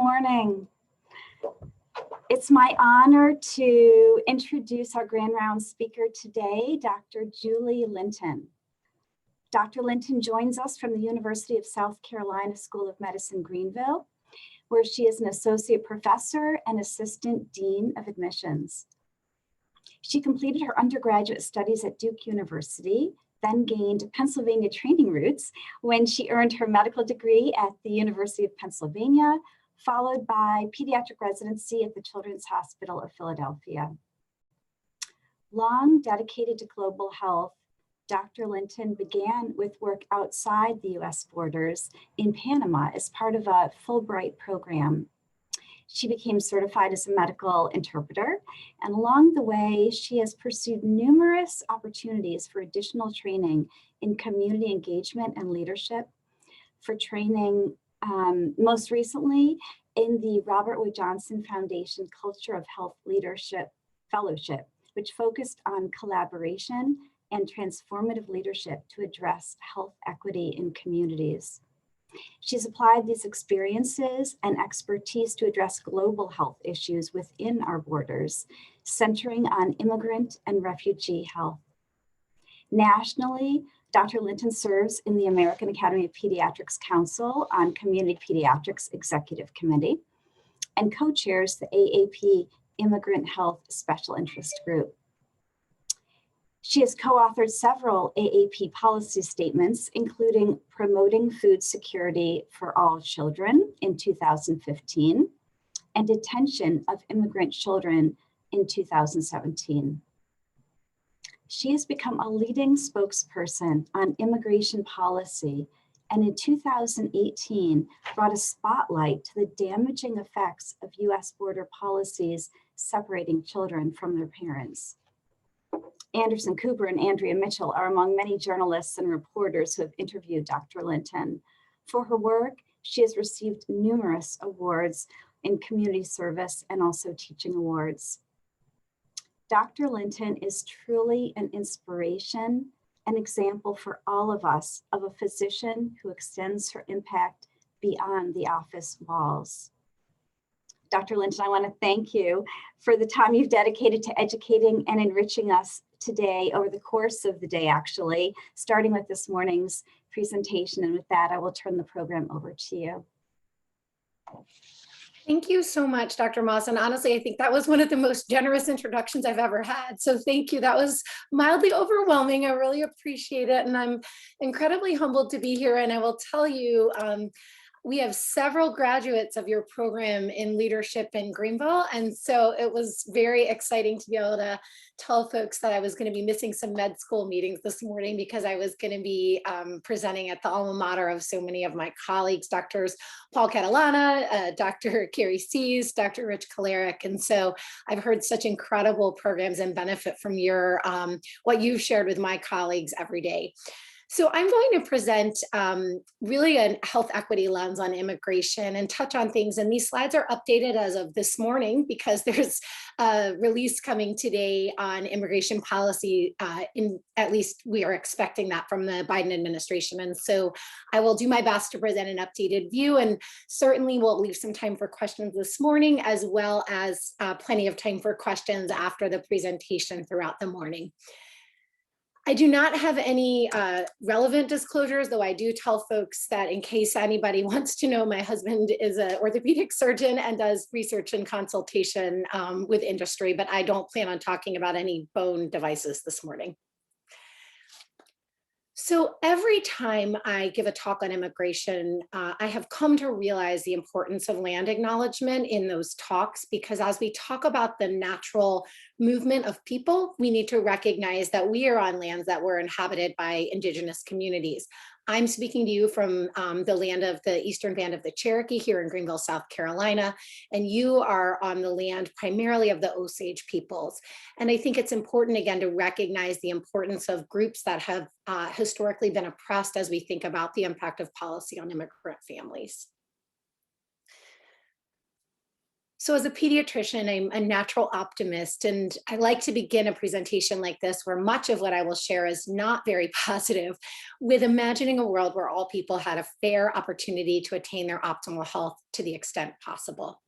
morning. It's my honor to introduce our Grand Rounds speaker today, Dr. Julie Linton. Dr. Linton joins us from the University of South Carolina School of Medicine-Greenville, where she is an associate professor and assistant dean of admissions. She completed her undergraduate studies at Duke University, then gained Pennsylvania training roots when she earned her medical degree at the University of Pennsylvania, followed by pediatric residency at the Children's Hospital of Philadelphia. Long dedicated to global health, Dr. Linton began with work outside the US borders in Panama as part of a Fulbright program. She became certified as a medical interpreter, and along the way, she has pursued numerous opportunities for additional training in community engagement and leadership, for training most recently in the Robert Wood Johnson Foundation Culture of Health Leadership Fellowship, which focused on collaboration and transformative leadership to address health equity in communities. She's applied these experiences and expertise to address global health issues within our borders, centering on immigrant and refugee health. Nationally, Dr. Linton serves in the American Academy of Pediatrics Council on Community Pediatrics Executive Committee and co-chairs the AAP Immigrant Health Special Interest Group. She has co-authored several AAP policy statements, including Promoting Food Security for All Children in 2015 and Detention of Immigrant Children in 2017. She has become a leading spokesperson on immigration policy, and in 2018 brought a spotlight to the damaging effects of US border policies separating children from their parents. Anderson Cooper and Andrea Mitchell are among many journalists and reporters who have interviewed Dr. Linton. For her work, she has received numerous awards in community service and also teaching awards. Dr. Linton is truly an inspiration, an example for all of us of a physician who extends her impact beyond the office walls. Dr. Linton, I want to thank you for the time you've dedicated to educating and enriching us today over the course of the day, actually, starting with this morning's presentation. And with that, I will turn the program over to you. Thank you so much, Dr. Moss. And honestly, I think that was one of the most generous introductions I've ever had. So thank you. That was mildly overwhelming. I really appreciate it. And I'm incredibly humbled to be here. And I will tell you, we have several graduates of your program in leadership in Greenville. And so it was very exciting to be able to tell folks that I was going to be missing some med school meetings this morning because I was going to be presenting at the alma mater of so many of my colleagues, Drs. Paul Catalana, Dr. Carrie Sees, Dr. Rich Kalarick. And so I've heard such incredible programs and benefit from your what you've shared with my colleagues every day. So I'm going to present really a health equity lens on immigration and touch on things. And these slides are updated as of this morning because there's a release coming today on immigration policy. At least we are expecting that from the Biden administration. And so I will do my best to present an updated view, and certainly we'll leave some time for questions this morning, as well as plenty of time for questions after the presentation throughout the morning. I do not have any relevant disclosures, though I do tell folks that in case anybody wants to know, my husband is an orthopedic surgeon and does research and consultation with industry, but I don't plan on talking about any bone devices this morning. So every time I give a talk on immigration, I have come to realize the importance of land acknowledgement in those talks, because as we talk about the natural movement of people, we need to recognize that we are on lands that were inhabited by indigenous communities. I'm speaking to you from the land of the Eastern Band of the Cherokee here in Greenville, South Carolina, and you are on the land primarily of the Osage peoples. And I think it's important, again, to recognize the importance of groups that have historically been oppressed as we think about the impact of policy on immigrant families. So as a pediatrician, I'm a natural optimist, and I like to begin a presentation like this where much of what I will share is not very positive, with imagining a world where all people had a fair opportunity to attain their optimal health to the extent possible.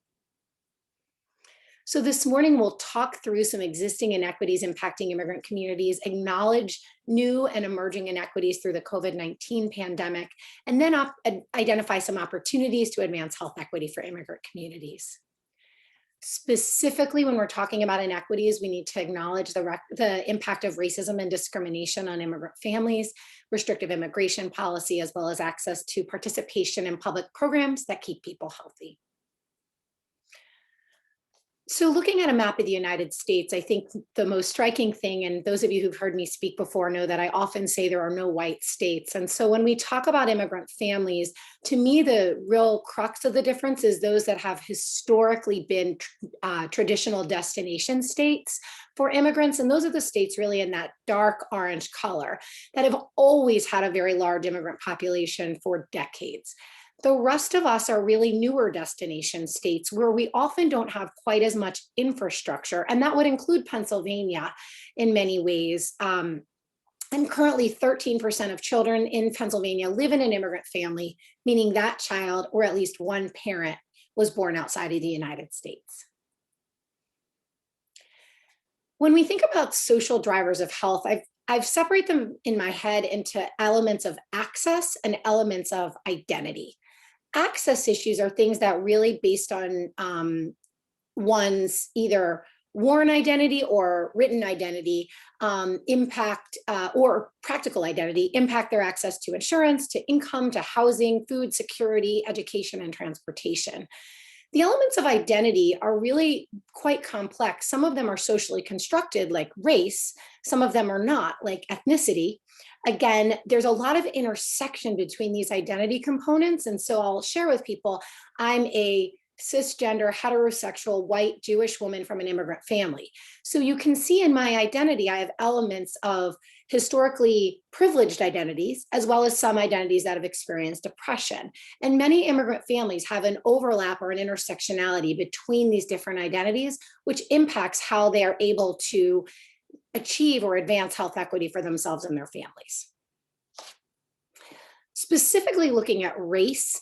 So this morning, we'll talk through some existing inequities impacting immigrant communities, acknowledge new and emerging inequities through the COVID-19 pandemic, and then identify some opportunities to advance health equity for immigrant communities. Specifically, when we're talking about inequities, we need to acknowledge the impact of racism and discrimination on immigrant families, restrictive immigration policy, as well as access to participation in public programs that keep people healthy. So looking at a map of the United States, I think the most striking thing, and those of you who've heard me speak before know that I often say there are no white states. And so when we talk about immigrant families, to me, the real crux of the difference is those that have historically been traditional destination states for immigrants. And those are the states really in that dark orange color that have always had a very large immigrant population for decades. The rest of us are really newer destination states where we often don't have quite as much infrastructure, and that would include Pennsylvania in many ways. And currently 13% of children in Pennsylvania live in an immigrant family, meaning that child or at least one parent was born outside of the United States. When we think about social drivers of health, I've separated them in my head into elements of access and elements of identity. Access issues are things that really based on one's either worn identity or written identity impact or practical identity impact their access to insurance, to income, to housing, food security, education, and transportation. The elements of identity are really quite complex. Some of them are socially constructed, like race. Some of them are not, like ethnicity. Again, there's a lot of intersection between these identity components. And so I'll share with people, I'm a cisgender, heterosexual, white Jewish woman from an immigrant family. So you can see in my identity, I have elements of historically privileged identities, as well as some identities that have experienced oppression. And many immigrant families have an overlap or an intersectionality between these different identities, which impacts how they are able to achieve or advance health equity for themselves and their families. Specifically looking at race,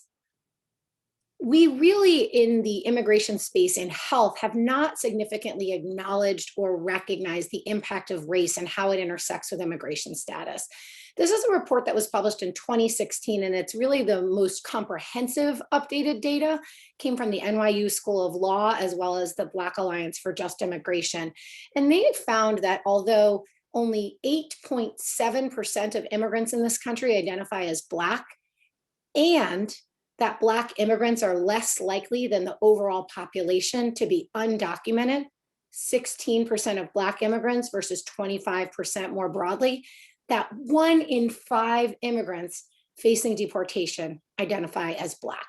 we really, in the immigration space in health, have not significantly acknowledged or recognized the impact of race and how it intersects with immigration status. This is a report that was published in 2016, and it's really the most comprehensive updated data. Came from the NYU School of Law, as well as the Black Alliance for Just Immigration. And they had found that although only 8.7% of immigrants in this country identify as Black, and that Black immigrants are less likely than the overall population to be undocumented, 16% of Black immigrants versus 25% more broadly, that 1 in 5 immigrants facing deportation identify as Black.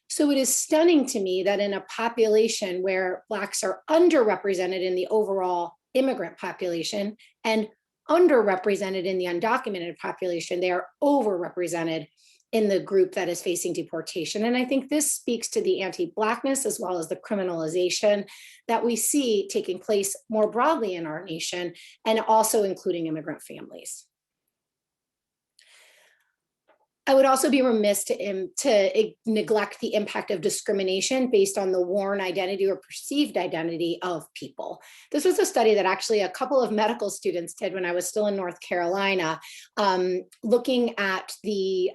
So it is stunning to me that in a population where Blacks are underrepresented in the overall immigrant population and underrepresented in the undocumented population, they are overrepresented in the group that is facing deportation. And I think this speaks to the anti-Blackness as well as the criminalization that we see taking place more broadly in our nation, and also including immigrant families. I would also be remiss to neglect the impact of discrimination based on the worn identity or perceived identity of people. This was a study that actually a couple of medical students did when I was still in North Carolina, looking at the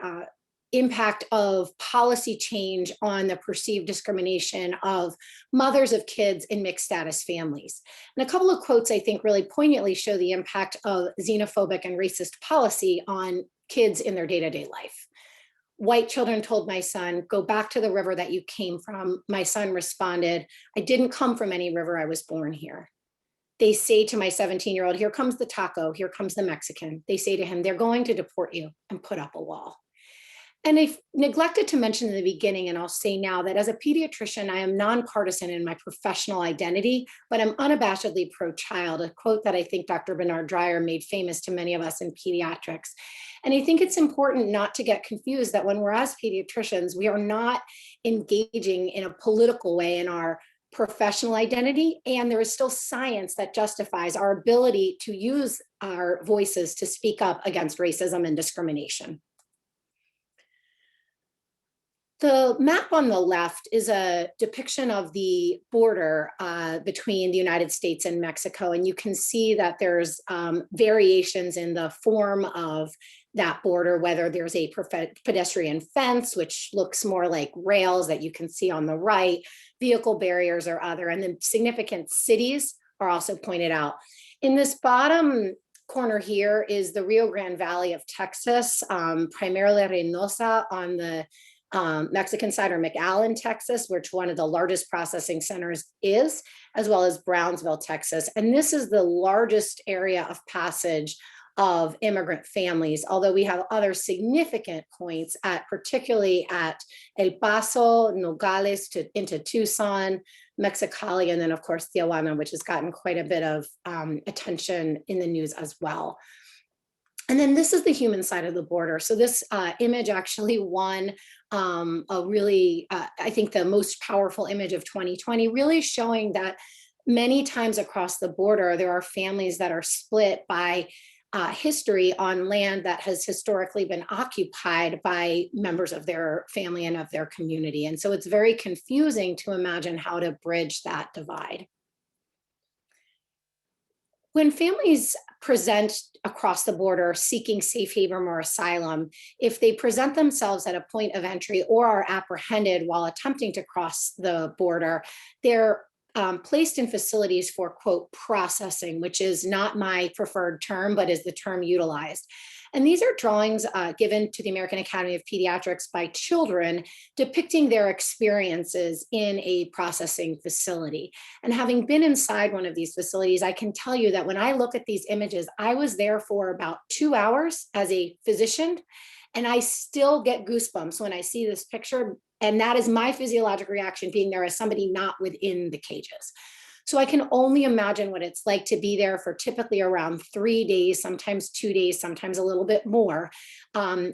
impact of policy change on the perceived discrimination of mothers of kids in mixed status families. And a couple of quotes I think really poignantly show the impact of xenophobic and racist policy on kids in their day-to-day life. White children told my son, "Go back to the river that you came from." My son responded, "I didn't come from any river, I was born here." They say to my 17-year-old, "Here comes the taco, here comes the Mexican." They say to him, "They're going to deport you," and put up a wall. And I neglected to mention in the beginning, and I'll say now, that as a pediatrician, I am nonpartisan in my professional identity, but I'm unabashedly pro-child, a quote that I think Dr. Bernard Dreyer made famous to many of us in pediatrics. And I think it's important not to get confused that when we're as pediatricians, we are not engaging in a political way in our professional identity, and there is still science that justifies our ability to use our voices to speak up against racism and discrimination. The map on the left is a depiction of the border between the United States and Mexico. And you can see that there's variations in the form of that border, whether there's a pedestrian fence, which looks more like rails that you can see on the right, vehicle barriers or other, and then significant cities are also pointed out. In this bottom corner here is the Rio Grande Valley of Texas, primarily Reynosa on the Mexican side, or McAllen, Texas, which one of the largest processing centers is, as well as Brownsville, Texas. And this is the largest area of passage of immigrant families, although we have other significant points particularly at El Paso, Nogales into Tucson, Mexicali, and then of course Tijuana, which has gotten quite a bit of attention in the news as well. And then this is the human side of the border. So this image actually won a really, I think, the most powerful image of 2020, really showing that many times across the border, there are families that are split by history on land that has historically been occupied by members of their family and of their community. And so it's very confusing to imagine how to bridge that divide. When families present across the border seeking safe haven or asylum, if they present themselves at a point of entry or are apprehended while attempting to cross the border, they're placed in facilities for, quote, processing, which is not my preferred term, but is the term utilized. And these are drawings given to the American Academy of Pediatrics by children depicting their experiences in a processing facility. And having been inside one of these facilities, I can tell you that when I look at these images, I was there for about 2 hours as a physician, and I still get goosebumps when I see this picture. And that is my physiologic reaction being there as somebody not within the cages. So I can only imagine what it's like to be there for typically around 3 days, sometimes 2 days, sometimes a little bit more,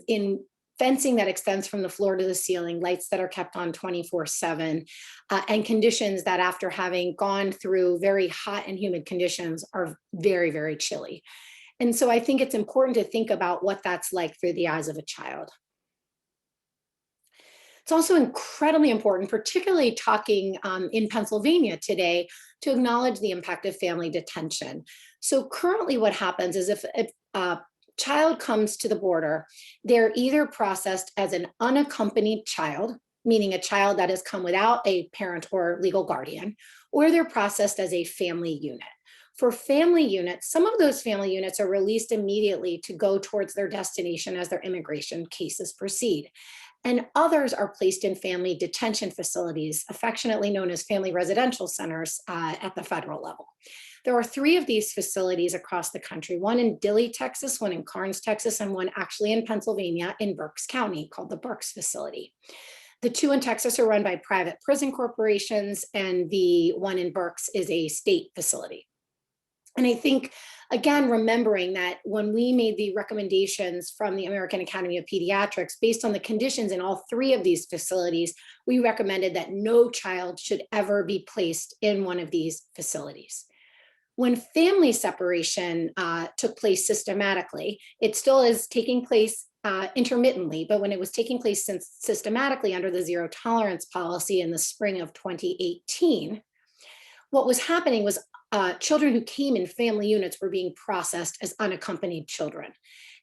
in fencing that extends from the floor to the ceiling, lights that are kept on 24/7, and conditions that, after having gone through very hot and humid conditions, are very, very chilly. And so I think it's important to think about what that's like through the eyes of a child. It's also incredibly important, particularly talking in Pennsylvania today, to acknowledge the impact of family detention. So currently what happens is if a child comes to the border, they're either processed as an unaccompanied child, meaning a child that has come without a parent or legal guardian, or they're processed as a family unit. For family units, some of those family units are released immediately to go towards their destination as their immigration cases proceed. And others are placed in family detention facilities, affectionately known as family residential centers at the federal level. There are 3 of these facilities across the country, one in Dilley, Texas, one in Karnes, Texas, and one actually in Pennsylvania in Berks County called the Berks facility. The 2 in Texas are run by private prison corporations, and the one in Berks is a state facility. And I think, again, remembering that when we made the recommendations from the American Academy of Pediatrics, based on the conditions in all 3 of these facilities, we recommended that no child should ever be placed in one of these facilities. When family separation took place systematically, it still is taking place intermittently, but when it was taking place systematically under the zero tolerance policy in the spring of 2018, what was happening was children who came in family units were being processed as unaccompanied children.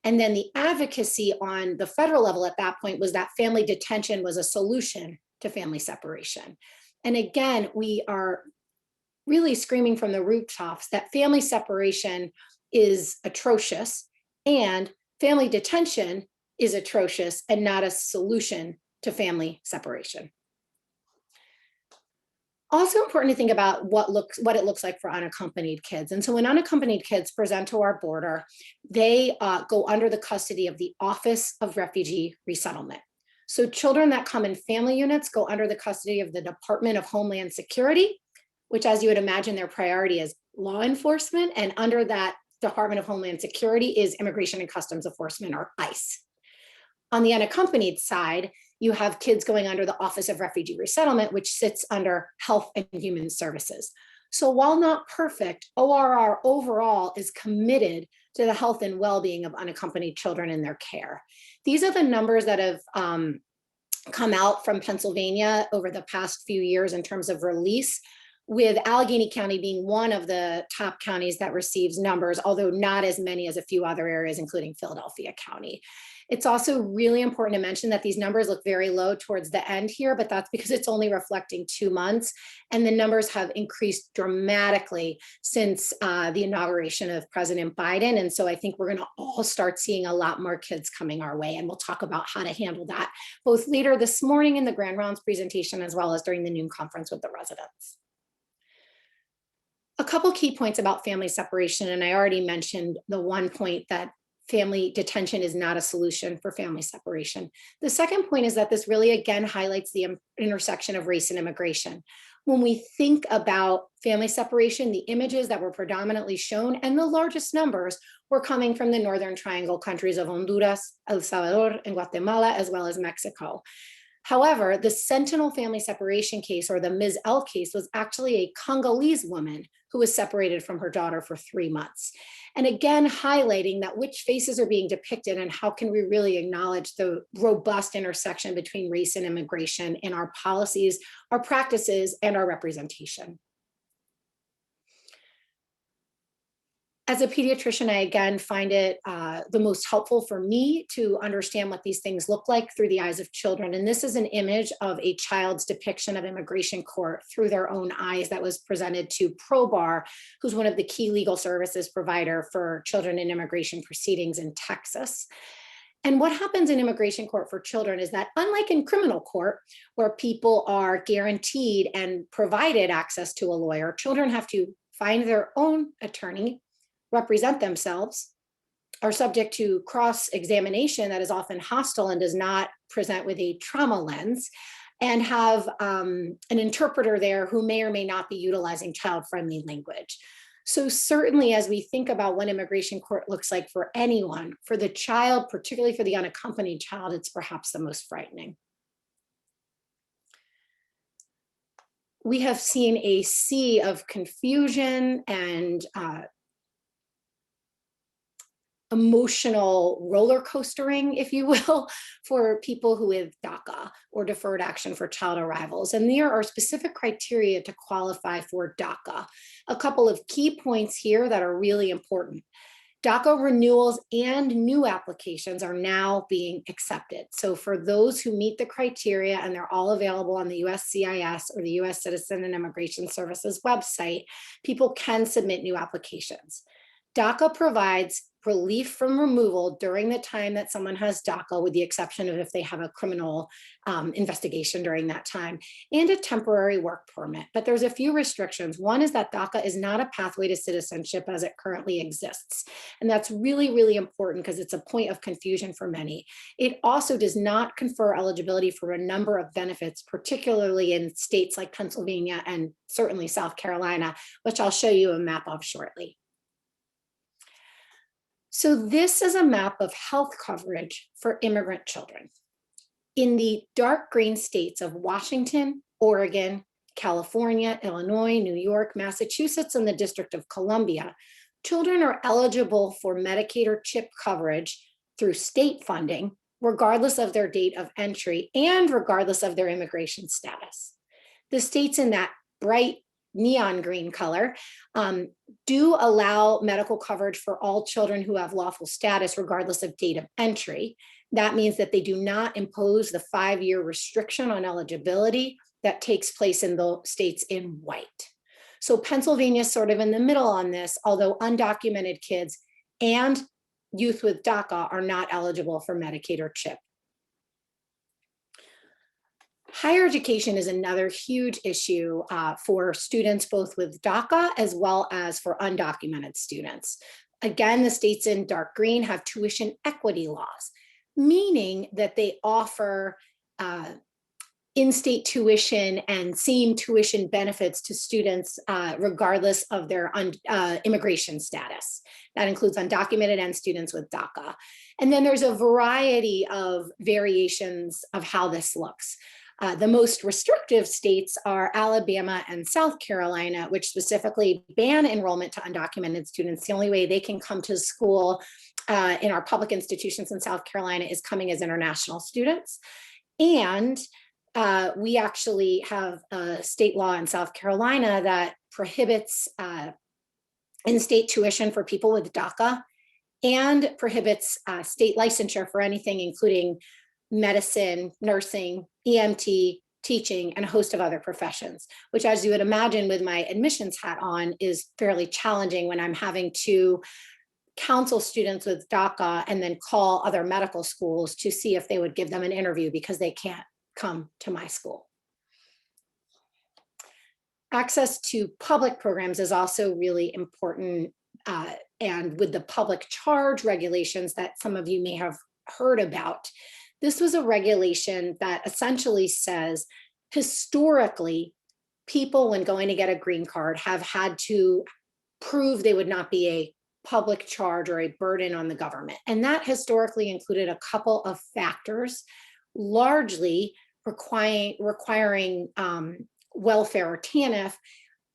And then the advocacy on the federal level at that point was that family detention was a solution to family separation. And again, we are really screaming from the rooftops that family separation is atrocious and family detention is atrocious and not a solution to family separation. Also important to think about what it looks like for unaccompanied kids. And so when unaccompanied kids present to our border, they go under the custody of the Office of Refugee Resettlement. So children that come in family units go under the custody of the Department of Homeland Security, which, as you would imagine, their priority is law enforcement. And under that Department of Homeland Security is Immigration and Customs Enforcement, or ICE. On the unaccompanied side, you have kids going under the Office of Refugee Resettlement, which sits under Health and Human Services. So while not perfect, ORR overall is committed to the health and well-being of unaccompanied children in their care. These are the numbers that have come out from Pennsylvania over the past few years in terms of release, with Allegheny County being one of the top counties that receives numbers, although not as many as a few other areas, including Philadelphia County. It's also really important to mention that these numbers look very low towards the end here, but that's because it's only reflecting 2 months, and the numbers have increased dramatically since the inauguration of President Biden. And so I think we're gonna all start seeing a lot more kids coming our way, and we'll talk about how to handle that, both later this morning in the Grand Rounds presentation, as well as during the noon conference with the residents. A couple key points about family separation, and I already mentioned the one point that family detention is not a solution for family separation. The second point is that this really, again, highlights the intersection of race and immigration. When we think about family separation, the images that were predominantly shown and the largest numbers were coming from the Northern Triangle countries of Honduras, El Salvador, and Guatemala, as well as Mexico. However, the Sentinel family separation case, or the Ms. L case, was actually a Congolese woman who was separated from her daughter for 3 months. And again, highlighting that which faces are being depicted and how can we really acknowledge the robust intersection between race and immigration in our policies, our practices, and our representation. As a pediatrician, I again find it the most helpful for me to understand what these things look like through the eyes of children. And this is an image of a child's depiction of immigration court through their own eyes that was presented to ProBar, who's one of the key legal services provider for children in immigration proceedings in Texas. And what happens in immigration court for children is that, unlike in criminal court, where people are guaranteed and provided access to a lawyer, children have to find their own attorney, represent themselves, are subject to cross-examination that is often hostile and does not present with a trauma lens, and have an interpreter there who may or may not be utilizing child-friendly language. So certainly, as we think about what immigration court looks like for anyone, for the child, particularly for the unaccompanied child, it's perhaps the most frightening. We have seen a sea of confusion and emotional roller coastering, if you will, for people who have Daca, or deferred action for child arrivals. And there are specific criteria to qualify for Daca. A couple of key points here that are really important. Daca renewals and new applications are now being accepted. So for those who meet the criteria, and they're all available on the USCIS or the US Citizen and Immigration Services website, people can submit new applications. Daca provides relief from removal during the time that someone has Daca, with the exception of if they have a criminal investigation during that time, and a temporary work permit. But there's a few restrictions. One is that Daca is not a pathway to citizenship as it currently exists. And that's really, really important because it's a point of confusion for many. It also does not confer eligibility for a number of benefits, particularly in states like Pennsylvania and certainly South Carolina, which I'll show you a map of shortly. So this is a map of health coverage for immigrant children. In the dark green states of Washington, Oregon, California, Illinois, New York, Massachusetts, and the District of Columbia, children are eligible for Medicaid or CHIP coverage through state funding, regardless of their date of entry and regardless of their immigration status. The states in that bright neon green color do allow medical coverage for all children who have lawful status regardless of date of entry. That means that they do not impose the 5-year restriction on eligibility that takes place in the states in white. So Pennsylvania is sort of in the middle on this, although undocumented kids and youth with Daca are not eligible for Medicaid or CHIP. Higher education is another huge issue for students, both with Daca as well as for undocumented students. Again, the states in dark green have tuition equity laws, meaning that they offer in-state tuition and same tuition benefits to students regardless of their immigration status. That includes undocumented and students with Daca. And then there's a variety of variations of how this looks. The most restrictive states are Alabama and South Carolina, which specifically ban enrollment to undocumented students. The only way they can come to school in our public institutions in South Carolina is coming as international students. And we actually have a state law in South Carolina that prohibits in-state tuition for people with Daca and prohibits state licensure for anything, including medicine, nursing, EMT, teaching, and a host of other professions, which, as you would imagine with my admissions hat on, is fairly challenging when I'm having to counsel students with Daca and then call other medical schools to see if they would give them an interview because they can't come to my school. Access to public programs is also really important, and with the public charge regulations that some of you may have heard about, this was a regulation that essentially says historically people, when going to get a green card, have had to prove they would not be a public charge or a burden on the government. And that historically included a couple of factors, largely requiring welfare or TANF,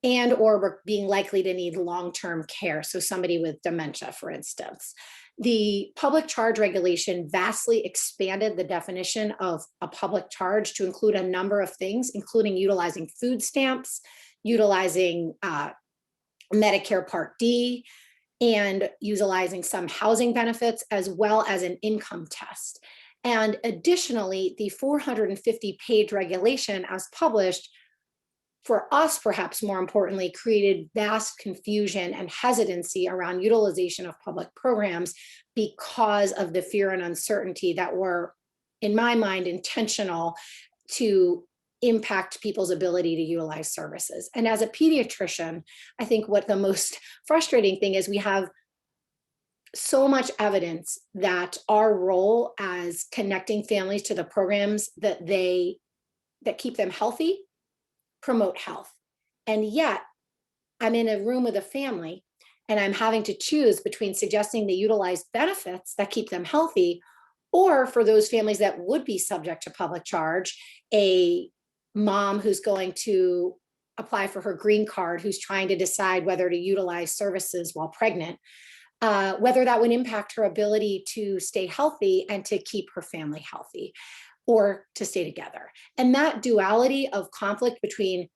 and or being likely to need long-term care. So somebody with dementia, for instance. The public charge regulation vastly expanded the definition of a public charge to include a number of things, including utilizing food stamps, utilizing Medicare Part D, and utilizing some housing benefits, as well as an income test. And additionally, the 450-page regulation as published, for us, perhaps more importantly, created vast confusion and hesitancy around utilization of public programs because of the fear and uncertainty that were, in my mind, intentional to impact people's ability to utilize services. And as a pediatrician, I think what the most frustrating thing is we have so much evidence that our role as connecting families to the programs that keep them healthy promote health. And yet I'm in a room with a family and I'm having to choose between suggesting they utilize benefits that keep them healthy, or for those families that would be subject to public charge, a mom who's going to apply for her green card, who's trying to decide whether to utilize services while pregnant, whether that would impact her ability to stay healthy and to keep her family healthy, or to stay together. And that duality of conflict between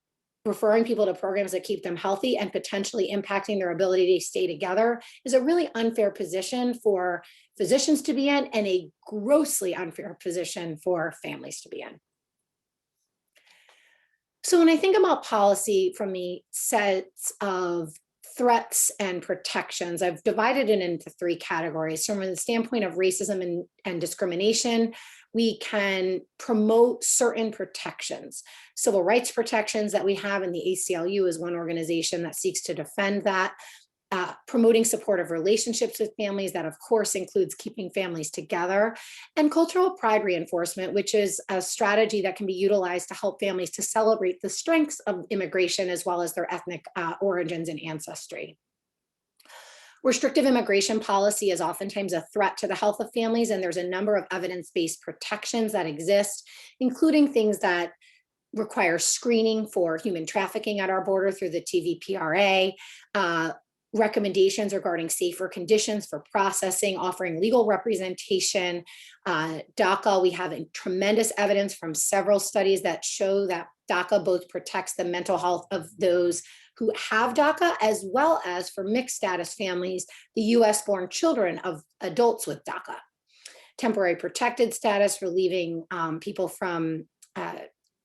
referring people to programs that keep them healthy and potentially impacting their ability to stay together is a really unfair position for physicians to be in, and a grossly unfair position for families to be in. So when I think about policy from the sets of threats and protections, I've divided it into three categories. So from the standpoint of racism and discrimination, we can promote certain protections. Civil rights protections that we have, and the ACLU is one organization that seeks to defend that. Promoting supportive relationships with families, that of course includes keeping families together, and cultural pride reinforcement, which is a strategy that can be utilized to help families to celebrate the strengths of immigration as well as their ethnic origins and ancestry. Restrictive immigration policy is oftentimes a threat to the health of families, and there's a number of evidence-based protections that exist, including things that require screening for human trafficking at our border through the TVPRA, recommendations regarding safer conditions for processing, offering legal representation. Daca, we have tremendous evidence from several studies that show that Daca both protects the mental health of those who have Daca, as well as for mixed status families, the US-born children of adults with Daca. Temporary protected status, relieving people from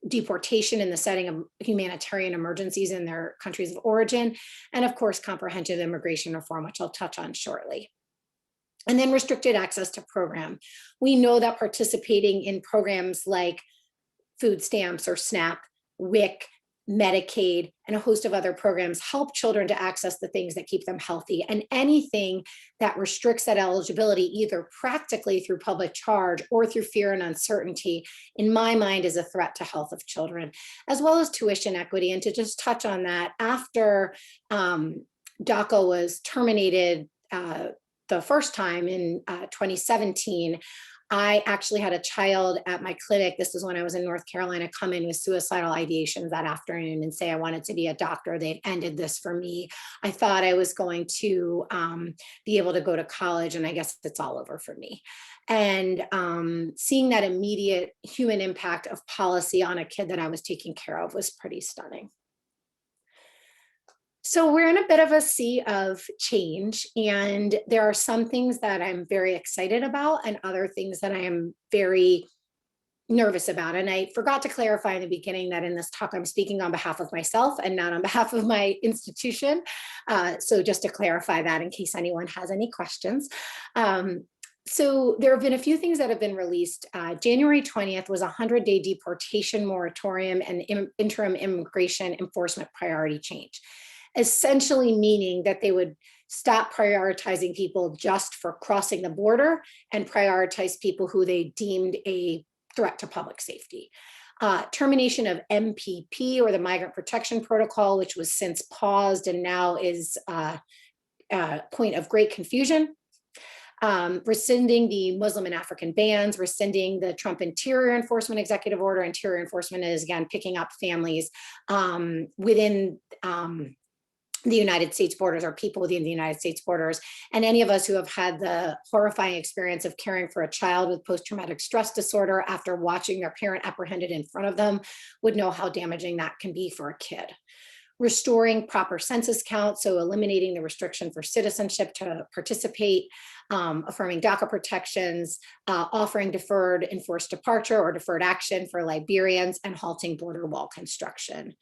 deportation in the setting of humanitarian emergencies in their countries of origin, and of course, comprehensive immigration reform, which I'll touch on shortly. And then restricted access to program. We know that participating in programs like food stamps or SNAP, WIC, Medicaid, and a host of other programs help children to access the things that keep them healthy. And anything that restricts that eligibility, either practically through public charge or through fear and uncertainty, in my mind is a threat to health of children, as well as tuition equity. And to just touch on that, after Daca was terminated the first time in 2017, I actually had a child at my clinic. This is when I was in North Carolina, come in with suicidal ideations that afternoon and say, I wanted to be a doctor. They've ended this for me. I thought I was going to be able to go to college, and I guess it's all over for me. And seeing that immediate human impact of policy on a kid that I was taking care of was pretty stunning. So we're in a bit of a sea of change, and there are some things that I'm very excited about and other things that I am very nervous about. And I forgot to clarify in the beginning that in this talk, I'm speaking on behalf of myself and not on behalf of my institution. So just to clarify that in case anyone has any questions. So there have been a few things that have been released. January 20th was a 100-day deportation moratorium and interim immigration enforcement priority change, essentially meaning that they would stop prioritizing people just for crossing the border and prioritize people who they deemed a threat to public safety. Termination of MPP, or the Migrant Protection Protocol, which was since paused and now is a point of great confusion. Rescinding the Muslim and African bans, rescinding the Trump Interior Enforcement Executive Order. Interior Enforcement is, again, picking up families within the United States borders, or people within the United States borders. And any of us who have had the horrifying experience of caring for a child with post-traumatic stress disorder after watching their parent apprehended in front of them would know how damaging that can be for a kid. Restoring proper census count, so eliminating the restriction for citizenship to participate, affirming Daca protections, offering deferred enforced departure or deferred action for Liberians, and halting border wall construction.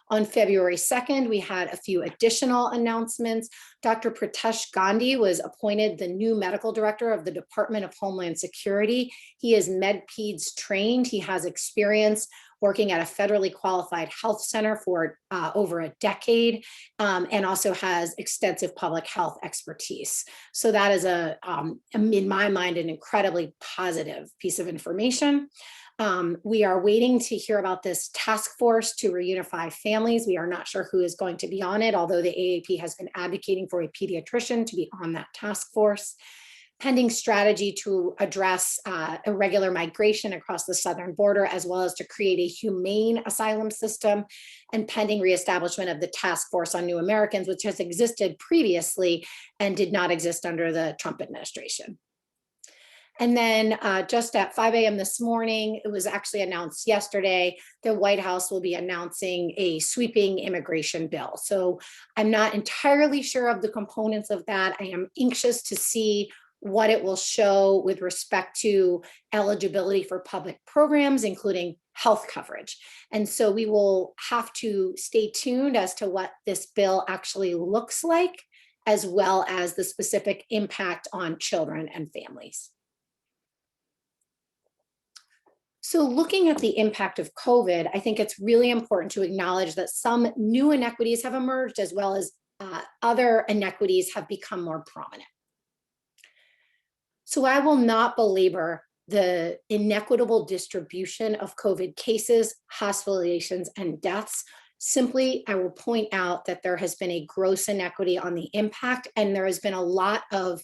On February 2nd, we had a few additional announcements. Dr. Pritesh Gandhi was appointed the new medical director of the Department of Homeland Security. He is MedPeds trained. He has experience working at a federally qualified health center for over a decade, and also has extensive public health expertise. So that is in my mind, an incredibly positive piece of information. We are waiting to hear about this task force to reunify families. We are not sure who is going to be on it, although the AAP has been advocating for a pediatrician to be on that task force. Pending strategy to address irregular migration across the southern border, as well as to create a humane asylum system, and pending reestablishment of the task force on new Americans, which has existed previously and did not exist under the Trump administration. And then just at 5 a.m. this morning, it was actually announced yesterday, the White House will be announcing a sweeping immigration bill. So I'm not entirely sure of the components of that. I am anxious to see what it will show with respect to eligibility for public programs, including health coverage. And so we will have to stay tuned as to what this bill actually looks like, as well as the specific impact on children and families. So looking at the impact of COVID, I think it's really important to acknowledge that some new inequities have emerged, as well as other inequities have become more prominent. So I will not belabor the inequitable distribution of COVID cases, hospitalizations, and deaths. Simply, I will point out that there has been a gross inequity on the impact, and there has been a lot of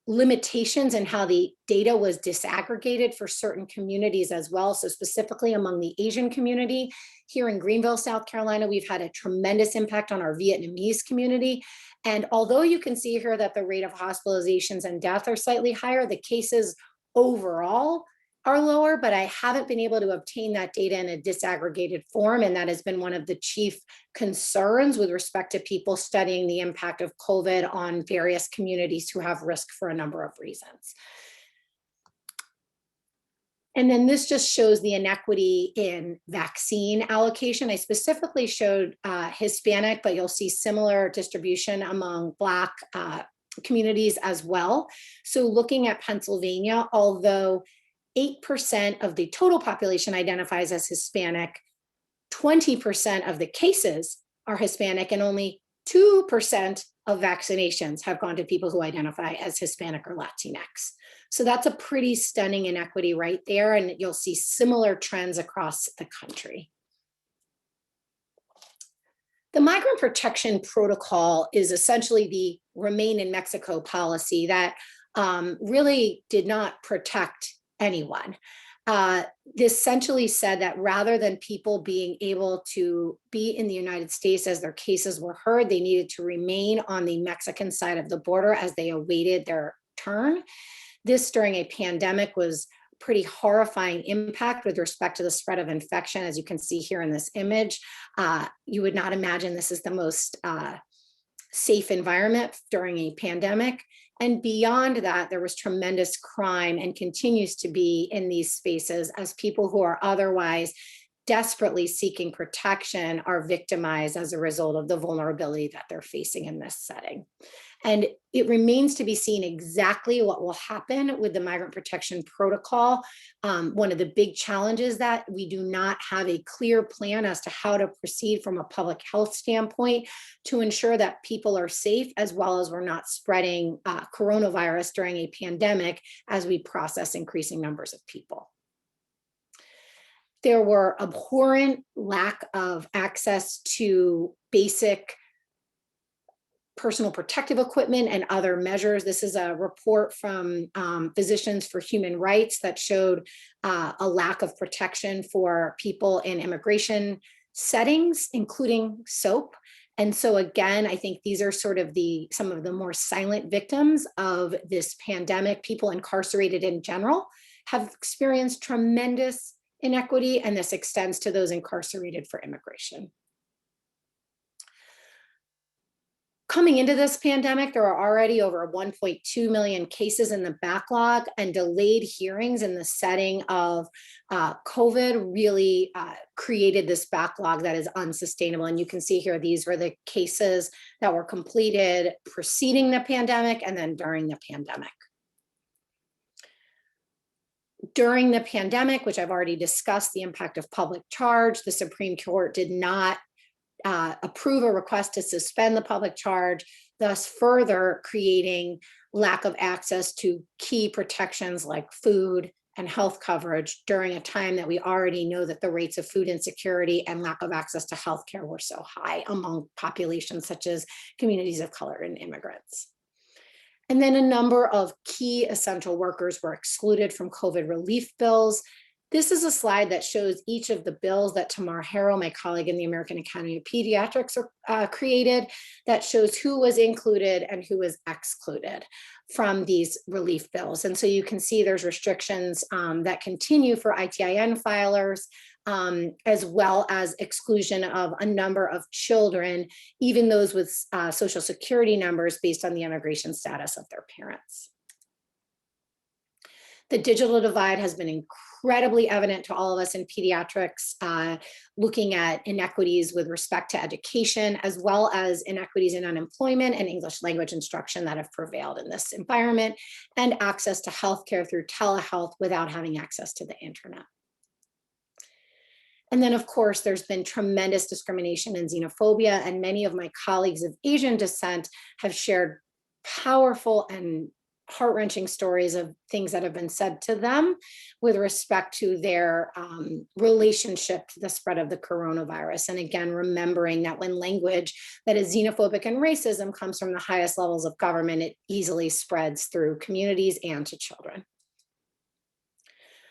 limitations in how the data was disaggregated for certain communities as well. So specifically among the Asian community, here in Greenville, South Carolina, we've had a tremendous impact on our Vietnamese community. And although you can see here that the rate of hospitalizations and death are slightly higher, the cases overall are lower, but I haven't been able to obtain that data in a disaggregated form. And that has been one of the chief concerns with respect to people studying the impact of COVID on various communities who have risk for a number of reasons. And then this just shows the inequity in vaccine allocation. I specifically showed Hispanic, but you'll see similar distribution among Black communities as well. So looking at Pennsylvania, although 8% of the total population identifies as Hispanic, 20% of the cases are Hispanic, and only 2% of vaccinations have gone to people who identify as Hispanic or Latinx. So that's a pretty stunning inequity right there, and you'll see similar trends across the country. The Migrant Protection Protocol is essentially the Remain in Mexico policy that really did not protect anyone. This essentially said that rather than people being able to be in the United States as their cases were heard, they needed to remain on the Mexican side of the border as they awaited their turn. This during a pandemic was pretty horrifying impact with respect to the spread of infection. As you can see here in this image, you would not imagine this is the most safe environment during a pandemic. And beyond that, there was tremendous crime and continues to be in these spaces as people who are otherwise desperately seeking protection are victimized as a result of the vulnerability that they're facing in this setting. And it remains to be seen exactly what will happen with the Migrant Protection Protocol. One of the big challenges that we do not have a clear plan as to how to proceed from a public health standpoint to ensure that people are safe, as well as we're not spreading coronavirus during a pandemic as we process increasing numbers of people. There were abhorrent lack of access to basic personal protective equipment and other measures. This is a report from Physicians for Human Rights that showed a lack of protection for people in immigration settings, including soap. And so again, I think these are sort of some of the more silent victims of this pandemic. People incarcerated in general have experienced tremendous inequity, and this extends to those incarcerated for immigration. Coming into this pandemic, there are already over 1.2 million cases in the backlog, and delayed hearings in the setting of COVID really created this backlog that is unsustainable. And you can see here, these were the cases that were completed preceding the pandemic and then during the pandemic. During the pandemic, which I've already discussed, the impact of public charge, the Supreme Court did not approve a request to suspend the public charge, thus further creating lack of access to key protections like food and health coverage during a time that we already know that the rates of food insecurity and lack of access to healthcare were so high among populations such as communities of color and immigrants. And then a number of key essential workers were excluded from COVID relief bills. This is a slide that shows each of the bills that Tamar Harrow, my colleague in the American Academy of Pediatrics, created, that shows who was included and who was excluded from these relief bills. And so you can see there's restrictions that continue for ITIN filers, as well as exclusion of a number of children, even those with Social Security numbers based on the immigration status of their parents. The digital divide has been incredibly evident to all of us in pediatrics, looking at inequities with respect to education, as well as inequities in unemployment and English language instruction that have prevailed in this environment, and access to healthcare through telehealth without having access to the internet. And then, of course, there's been tremendous discrimination and xenophobia, and many of my colleagues of Asian descent have shared powerful and heart-wrenching stories of things that have been said to them with respect to their relationship to the spread of the coronavirus. And again, remembering that when language that is xenophobic and racism comes from the highest levels of government, it easily spreads through communities and to children.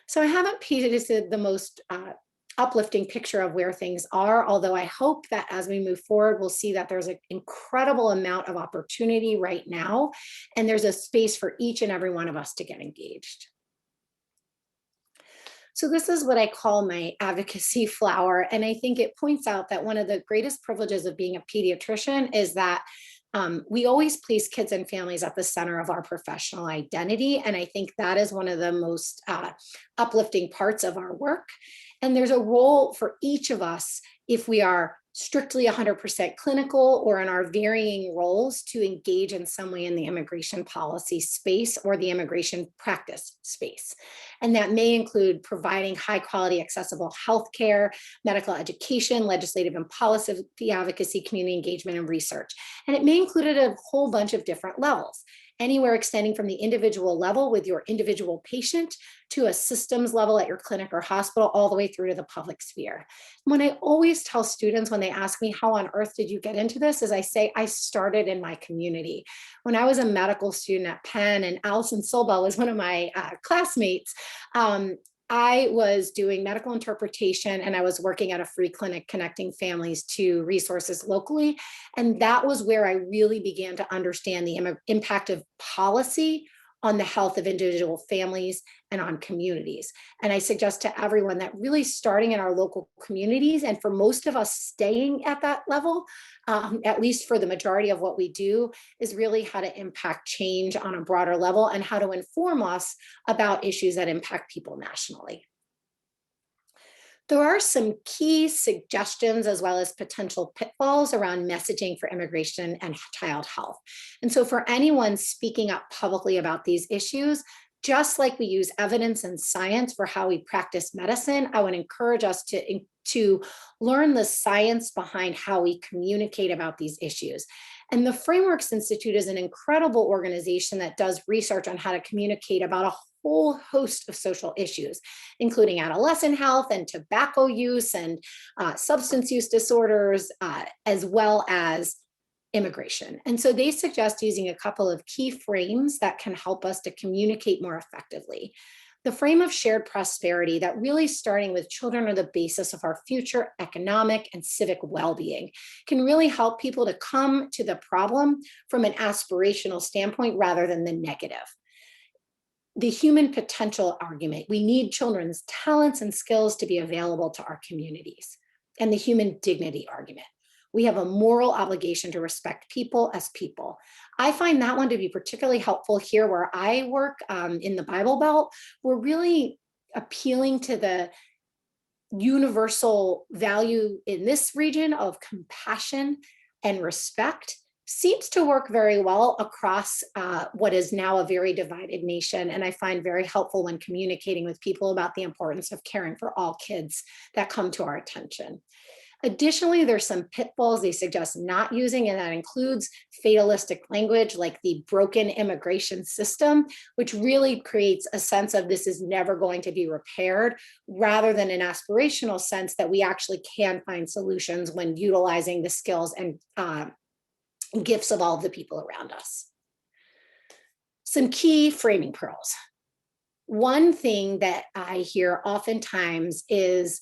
So I haven't painted the most uplifting picture of where things are, although I hope that as we move forward, we'll see that there's an incredible amount of opportunity right now, and there's a space for each and every one of us to get engaged. So this is what I call my advocacy flower, and I think it points out that one of the greatest privileges of being a pediatrician is that we always place kids and families at the center of our professional identity, and I think that is one of the most uplifting parts of our work. And there's a role for each of us if we are strictly 100% clinical, or in our varying roles to engage in some way in the immigration policy space or the immigration practice space. And that may include providing high quality, accessible healthcare, medical education, legislative and policy advocacy, community engagement, and research. And it may include at a whole bunch of different levels, anywhere extending from the individual level with your individual patient to a systems level at your clinic or hospital, all the way through to the public sphere. When I always tell students when they ask me, how on earth did you get into this? Is I say, I started in my community. When I was a medical student at Penn, and Allison Solbel was one of my classmates, I was doing medical interpretation, and I was working at a free clinic connecting families to resources locally. And that was where I really began to understand the impact of policy on the health of individual families and on communities. And I suggest to everyone that really starting in our local communities, and for most of us staying at that level, at least for the majority of what we do, is really how to impact change on a broader level and how to inform us about issues that impact people nationally. There are some key suggestions as well as potential pitfalls around messaging for immigration and child health. And so for anyone speaking up publicly about these issues, just like we use evidence and science for how we practice medicine, I would encourage us to learn the science behind how we communicate about these issues. And the Frameworks Institute is an incredible organization that does research on how to communicate about a whole host of social issues, including adolescent health and tobacco use and substance use disorders, as well as immigration. And so they suggest using a couple of key frames that can help us to communicate more effectively. The frame of shared prosperity, that really starting with children are the basis of our future economic and civic well-being, can really help people to come to the problem from an aspirational standpoint rather than the negative. The human potential argument, we need children's talents and skills to be available to our communities. And the human dignity argument, we have a moral obligation to respect people as people. I find that one to be particularly helpful here where I work in the Bible Belt. We're really appealing to the universal value in this region of compassion and respect. Seems to work very well across what is now a very divided nation. And I find very helpful when communicating with people about the importance of caring for all kids that come to our attention. Additionally, there's some pitfalls they suggest not using, and that includes fatalistic language like the broken immigration system, which really creates a sense of this is never going to be repaired, rather than an aspirational sense that we actually can find solutions when utilizing the skills and gifts of all of the people around us. Some key framing pearls. One thing that I hear oftentimes is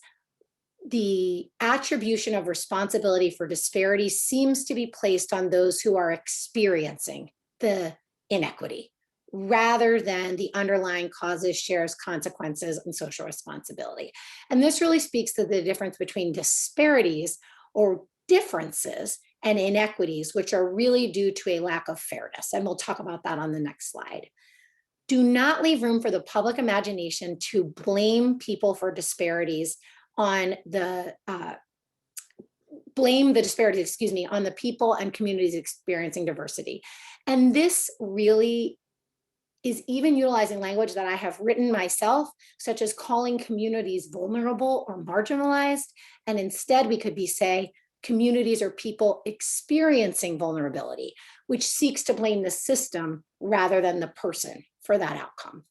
the attribution of responsibility for disparities seems to be placed on those who are experiencing the inequity, rather than the underlying causes, shares, consequences, and social responsibility. And this really speaks to the difference between disparities or differences and inequities, which are really due to a lack of fairness. And we'll talk about that on the next slide. Do not leave room for the public imagination to blame people for disparities on the, on the people and communities experiencing diversity. And this really is even utilizing language that I have written myself, such as calling communities vulnerable or marginalized. And instead we could say, communities or people experiencing vulnerability, which seeks to blame the system rather than the person for that outcome.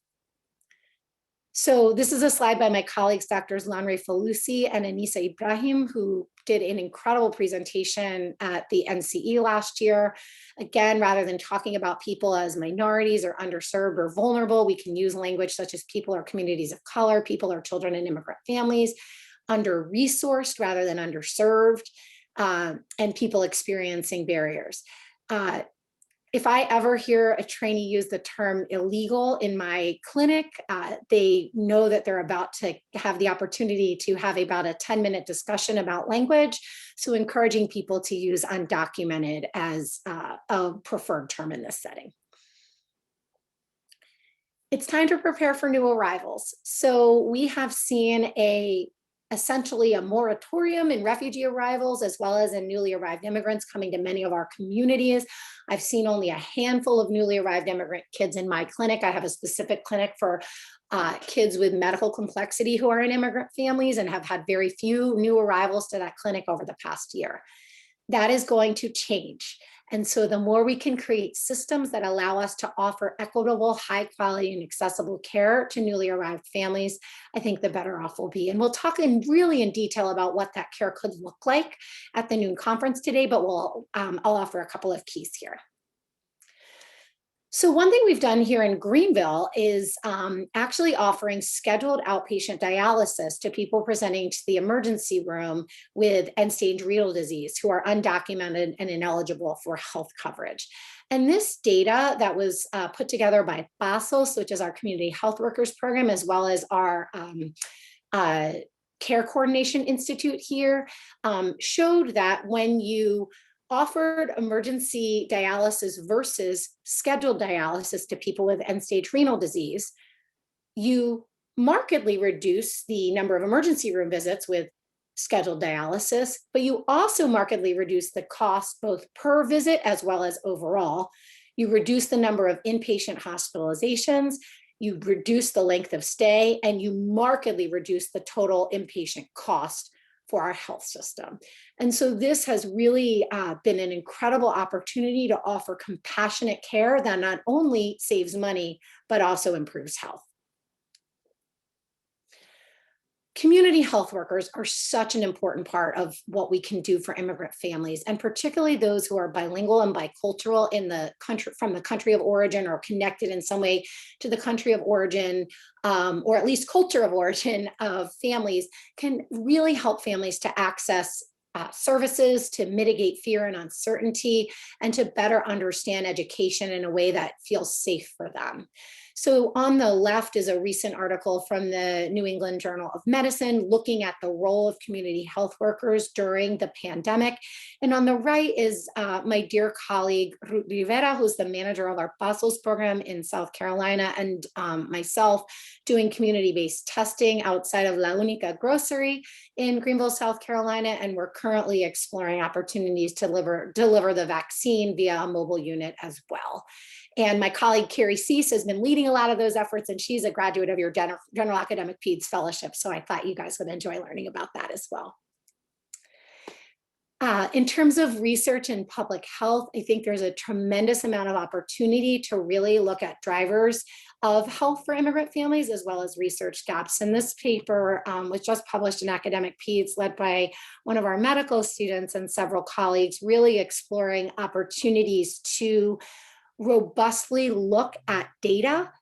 So this is a slide by my colleagues, Drs. Lanre Falusi and Anissa Ibrahim, who did an incredible presentation at the NCE last year. Again, rather than talking about people as minorities or underserved or vulnerable, we can use language such as people or communities of color, people or children in immigrant families, under-resourced rather than underserved, and people experiencing barriers. If I ever hear a trainee use the term illegal in my clinic, they know that they're about to have the opportunity to have about a 10-minute discussion about language. So encouraging people to use undocumented as a preferred term in this setting. It's time to prepare for new arrivals. So we have seen a essentially a moratorium in refugee arrivals, as well as in newly arrived immigrants coming to many of our communities. I've seen only a handful of newly arrived immigrant kids in my clinic. I have a specific clinic for kids with medical complexity who are in immigrant families, and have had very few new arrivals to that clinic over the past year. That is going to change. And so the more we can create systems that allow us to offer equitable, high quality and accessible care to newly arrived families, I think the better off we'll be. And we'll talk really in detail about what that care could look like at the noon conference today, but I'll offer a couple of keys here. So one thing we've done here in Greenville is actually offering scheduled outpatient dialysis to people presenting to the emergency room with end-stage renal disease who are undocumented and ineligible for health coverage. And this data that was put together by PASOS, which is our community health workers program, as well as our Care Coordination Institute here, showed that when you offered emergency dialysis versus scheduled dialysis to people with end-stage renal disease, you markedly reduce the number of emergency room visits with scheduled dialysis, but you also markedly reduce the cost both per visit as well as overall. You reduce the number of inpatient hospitalizations, you reduce the length of stay, and you markedly reduce the total inpatient cost for our health system. And so this has really been an incredible opportunity to offer compassionate care that not only saves money, but also improves health. Community health workers are such an important part of what we can do for immigrant families, and particularly those who are bilingual and bicultural in the country, from the country of origin, or connected in some way to the country of origin, or at least culture of origin of families, can really help families to access services, to mitigate fear and uncertainty, and to better understand education in a way that feels safe for them. So on the left is a recent article from the New England Journal of Medicine looking at the role of community health workers during the pandemic. And on the right is my dear colleague, Ruth Rivera, who's the manager of our PASOS program in South Carolina, and myself doing community-based testing outside of La Única Grocery in Greenville, South Carolina. And we're currently exploring opportunities to deliver the vaccine via a mobile unit as well. And my colleague, Carrie Cease, has been leading a lot of those efforts, and she's a graduate of your General Academic Peds Fellowship. So I thought you guys would enjoy learning about that as well. In terms of research in public health, I think there's a tremendous amount of opportunity to really look at drivers of health for immigrant families, as well as research gaps. And this paper was just published in Academic Peds, led by one of our medical students and several colleagues, really exploring opportunities to robustly look at data,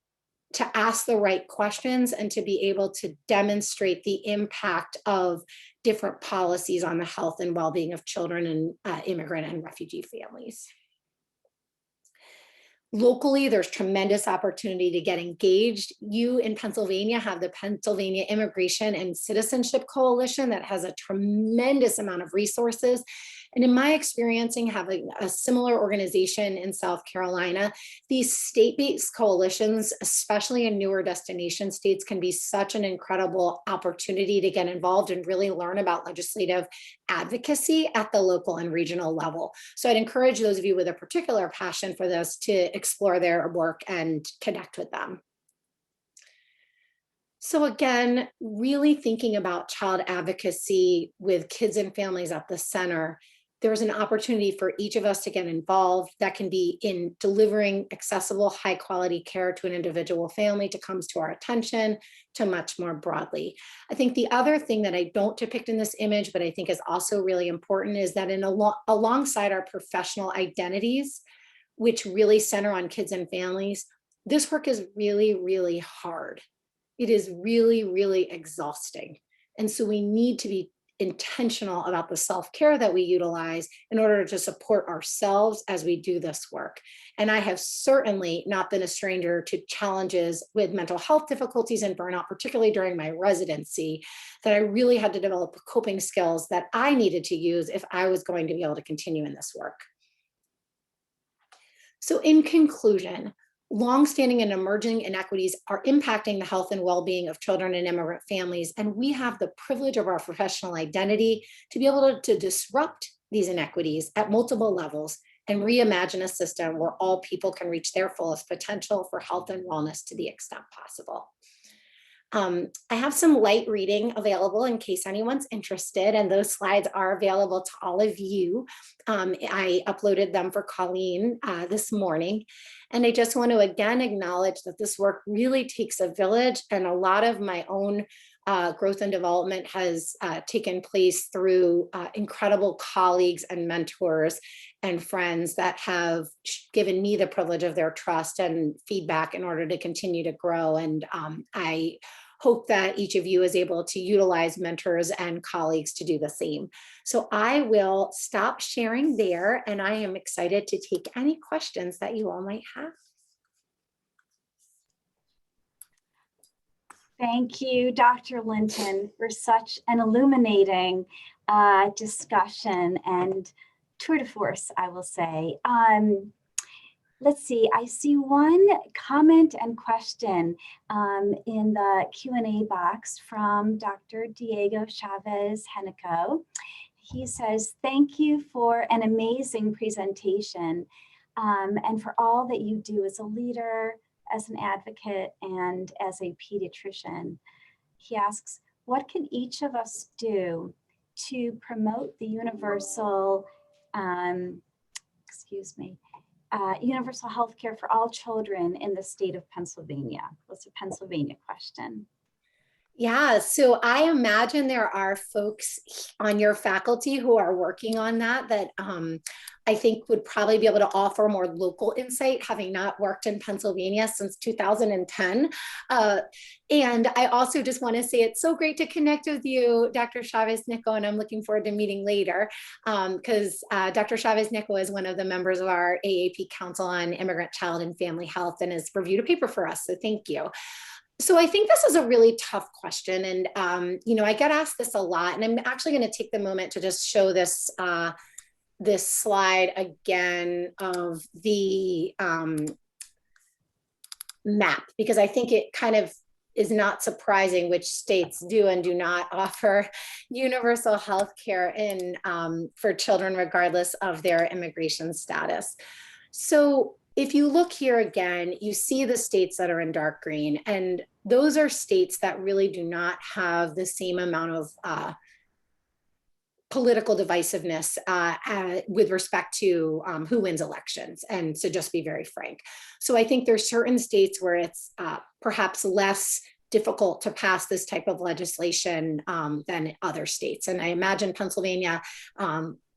to ask the right questions, and to be able to demonstrate the impact of different policies on the health and well-being of children and immigrant and refugee families. Locally, there's tremendous opportunity to get engaged. You in Pennsylvania have the Pennsylvania Immigration and Citizenship Coalition that has a tremendous amount of resources. And in my experiencing having a similar organization in South Carolina, these state-based coalitions, especially in newer destination states, can be such an incredible opportunity to get involved and really learn about legislative advocacy at the local and regional level. So I'd encourage those of you with a particular passion for this to explore their work and connect with them. So again, really thinking about child advocacy with kids and families at the center, there's an opportunity for each of us to get involved. That can be in delivering accessible, high quality care to an individual family to comes to our attention, to much more broadly. I think the other thing that I don't depict in this image, but I think is also really important, is that alongside our professional identities, which really center on kids and families, this work is really, really hard. It is really, really exhausting. And so we need to be intentional about the self-care that we utilize in order to support ourselves as we do this work. And I have certainly not been a stranger to challenges with mental health difficulties and burnout, particularly during my residency, that I really had to develop coping skills that I needed to use if I was going to be able to continue in this work. So in conclusion, longstanding and emerging inequities are impacting the health and well-being of children and immigrant families. And we have the privilege of our professional identity to be able to disrupt these inequities at multiple levels and reimagine a system where all people can reach their fullest potential for health and wellness to the extent possible. I have some light reading available in case anyone's interested, and those slides are available to all of you. I uploaded them for Colleen this morning, and I just want to again acknowledge that this work really takes a village, and a lot of my own growth and development has taken place through incredible colleagues and mentors and friends that have given me the privilege of their trust and feedback in order to continue to grow. And I hope that each of you is able to utilize mentors and colleagues to do the same. So I will stop sharing there, and I am excited to take any questions that you all might have. Thank you, Dr. Linton, for such an illuminating discussion and tour de force, I will say. Let's see, I see one comment and question in the Q&A box from Dr. Diego Chavez Henico. He says, thank you for an amazing presentation and for all that you do as a leader, as an advocate, and as a pediatrician. He asks, what can each of us do to promote the universal, universal health care for all children in the state of Pennsylvania? That's a Pennsylvania question. Yeah, so I imagine there are folks on your faculty who are working on that I think would probably be able to offer more local insight, having not worked in Pennsylvania since 2010. And I also just want to say it's so great to connect with you, Dr. Chavez-Nico, and I'm looking forward to meeting later because Dr. Chavez-Nico is one of the members of our AAP Council on Immigrant Child and Family Health and has reviewed a paper for us, so thank you. So I think this is a really tough question. And, you know, I get asked this a lot, and I'm actually going to take the moment to just show this, this slide again of the map, because I think it kind of is not surprising which states do and do not offer universal health care for children, regardless of their immigration status. So if you look here again, you see the states that are in dark green, and those are states that really do not have the same amount of political divisiveness with respect to who wins elections. And so just be very frank. So I think there's certain states where it's perhaps less difficult to pass this type of legislation than other states. And I imagine Pennsylvania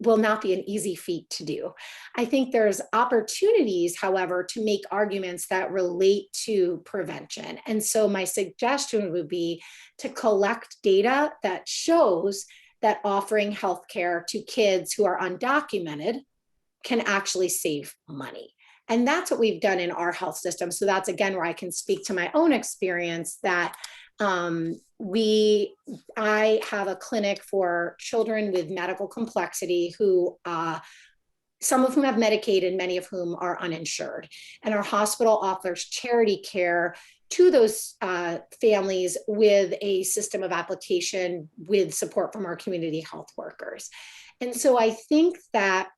will not be an easy feat to do. I think there's opportunities, however, to make arguments that relate to prevention. And so my suggestion would be to collect data that shows that offering healthcare to kids who are undocumented can actually save money. And that's what we've done in our health system. So that's, again, where I can speak to my own experience that I have a clinic for children with medical complexity who, some of whom have Medicaid and many of whom are uninsured. And our hospital offers charity care to those families with a system of application with support from our community health workers. And so I think that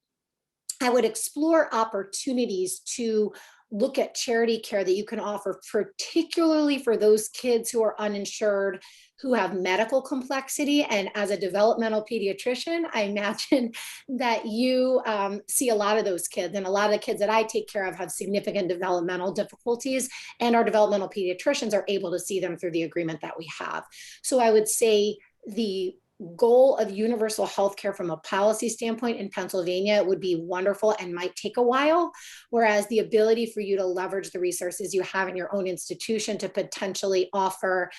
I would explore opportunities to look at charity care that you can offer, particularly for those kids who are uninsured, who have medical complexity. And as a developmental pediatrician, I imagine that you see a lot of those kids, and a lot of the kids that I take care of have significant developmental difficulties, and our developmental pediatricians are able to see them through the agreement that we have. So I would say the goal of universal health care from a policy standpoint in Pennsylvania would be wonderful and might take a while, whereas the ability for you to leverage the resources you have in your own institution to potentially offer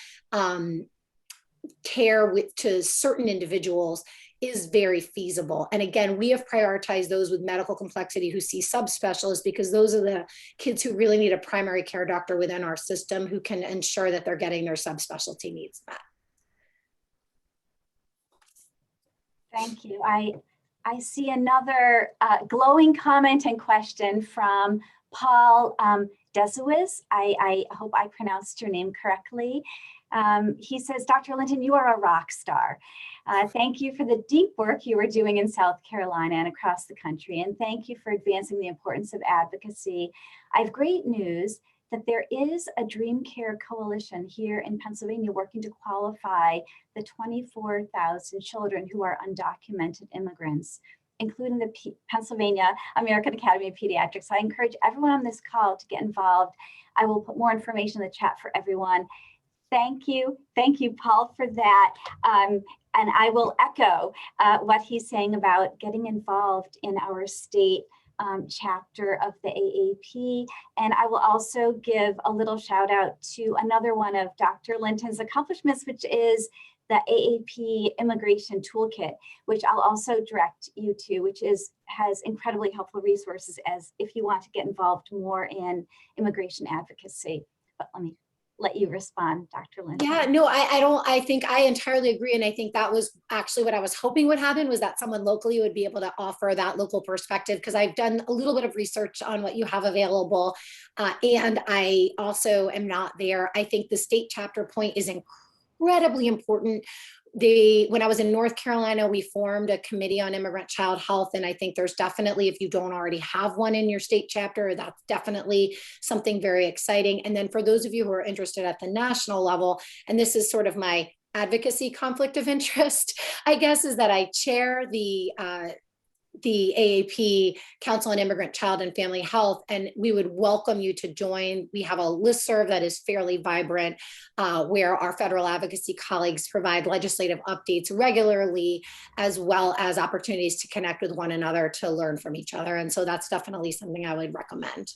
care to certain individuals is very feasible. And again, we have prioritized those with medical complexity who see subspecialists, because those are the kids who really need a primary care doctor within our system who can ensure that they're getting their subspecialty needs met. Thank you. I see another glowing comment and question from Paul Desuiz. I hope I pronounced your name correctly. He says, Dr. Linton, you are a rock star. Thank you for the deep work you are doing in South Carolina and across the country. And thank you for advancing the importance of advocacy. I have great news that there is a Dream Care Coalition here in Pennsylvania working to qualify the 24,000 children who are undocumented immigrants, including the Pennsylvania American Academy of Pediatrics. I encourage everyone on this call to get involved. I will put more information in the chat for everyone. Thank you, Paul, for that. And I will echo what he's saying about getting involved in our state chapter of the AAP. And I will also give a little shout out to another one of Dr. Linton's accomplishments, which is the AAP Immigration Toolkit, which I'll also direct you to, which has incredibly helpful resources as if you want to get involved more in immigration advocacy. But let me let you respond, Dr. Linton. Yeah, no, I think I entirely agree. And I think that was actually what I was hoping would happen, was that someone locally would be able to offer that local perspective, because I've done a little bit of research on what you have available. And I also am not there. I think the state chapter point is incredibly important. When I was in North Carolina, we formed a committee on immigrant child health. And I think there's definitely, if you don't already have one in your state chapter, that's definitely something very exciting. And then for those of you who are interested at the national level, and this is sort of my advocacy conflict of interest, I guess, is that I chair the AAP Council on Immigrant Child and Family Health, and we would welcome you to join. We have a listserv that is fairly vibrant, where our federal advocacy colleagues provide legislative updates regularly, as well as opportunities to connect with one another to learn from each other. And so that's definitely something I would recommend.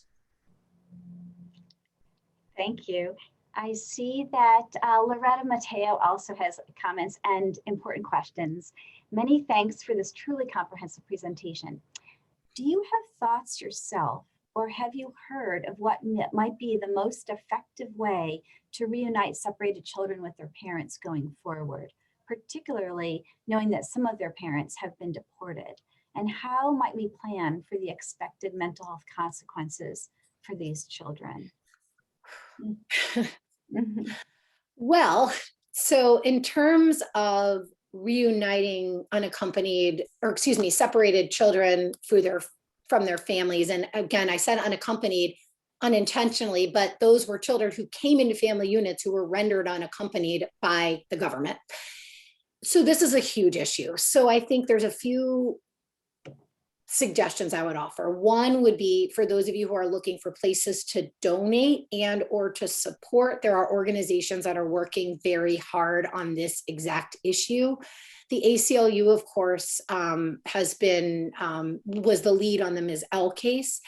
Thank you. I see that Loretta Mateo also has comments and important questions. Many thanks for this truly comprehensive presentation. Do you have thoughts yourself, or have you heard of what might be the most effective way to reunite separated children with their parents going forward, particularly knowing that some of their parents have been deported? And how might we plan for the expected mental health consequences for these children? Well, so in terms of reuniting separated children from their families, and again, I said unaccompanied unintentionally, but those were children who came into family units who were rendered unaccompanied by the government. So this is a huge issue. So I think there's a few suggestions I would offer. One would be, for those of you who are looking for places to donate and or to support, there are organizations that are working very hard on this exact issue. The ACLU, of course, was the lead on the Ms. L case.